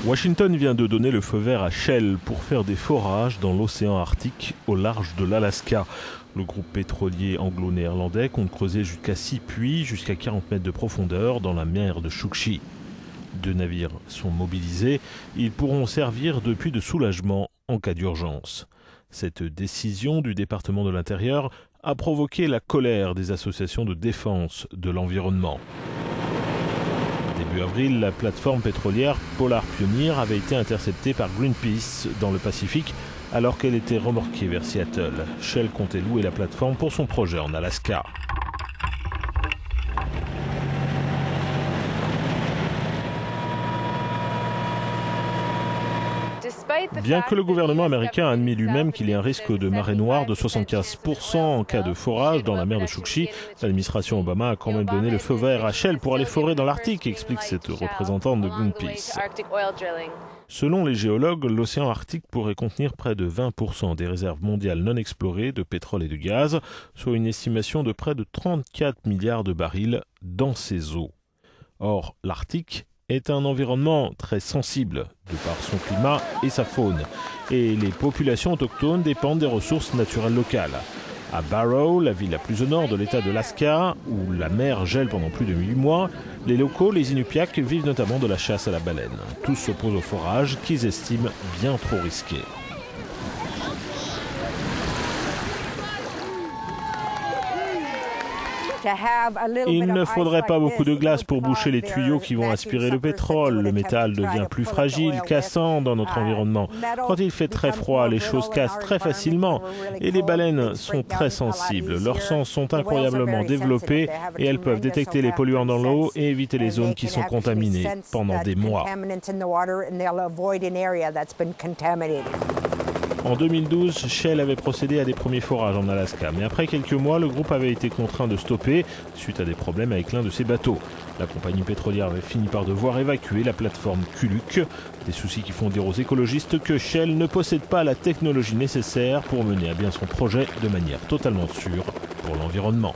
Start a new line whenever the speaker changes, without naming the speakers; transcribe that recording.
Washington vient de donner le feu vert à Shell pour faire des forages dans l'océan Arctique au large de l'Alaska. Le groupe pétrolier anglo-néerlandais compte creuser jusqu'à 6 puits, jusqu'à 40 mètres de profondeur dans la mer de Chukchi. 2 navires sont mobilisés. Ils pourront servir de puits de soulagement en cas d'urgence. Cette décision du département de l'Intérieur a provoqué la colère des associations de défense de l'environnement. Début avril, la plateforme pétrolière Polar Pioneer avait été interceptée par Greenpeace dans le Pacifique alors qu'elle était remorquée vers Seattle. Shell comptait louer la plateforme pour son projet en Alaska. Bien que le gouvernement américain a admis lui-même qu'il y a un risque de marée noire de 75% en cas de forage dans la mer de Chukchi, l'administration Obama a quand même donné le feu vert à Shell pour aller forer dans l'Arctique, explique cette représentante de Greenpeace. Selon les géologues, l'océan Arctique pourrait contenir près de 20% des réserves mondiales non explorées de pétrole et de gaz, soit une estimation de près de 34 milliards de barils dans ces eaux. Or, l'Arctique est un environnement très sensible de par son climat et sa faune. Et les populations autochtones dépendent des ressources naturelles locales. À Barrow, la ville la plus au nord de l'état de l'Alaska, où la mer gèle pendant plus de 8 mois, les locaux, les Inupiaq, vivent notamment de la chasse à la baleine. Tous s'opposent au forage qu'ils estiment bien trop risqué. Il ne faudrait pas beaucoup de glace pour boucher les tuyaux qui vont aspirer le pétrole. Le métal devient plus fragile, cassant dans notre environnement. Quand il fait très froid, les choses cassent très facilement. Et les baleines sont très sensibles. Leurs sens sont incroyablement développés et elles peuvent détecter les polluants dans l'eau et éviter les zones qui sont contaminées pendant des mois. En 2012, Shell avait procédé à des premiers forages en Alaska, mais après quelques mois, le groupe avait été contraint de stopper suite à des problèmes avec l'un de ses bateaux. La compagnie pétrolière avait fini par devoir évacuer la plateforme Kuluk. Des soucis qui font dire aux écologistes que Shell ne possède pas la technologie nécessaire pour mener à bien son projet de manière totalement sûre pour l'environnement.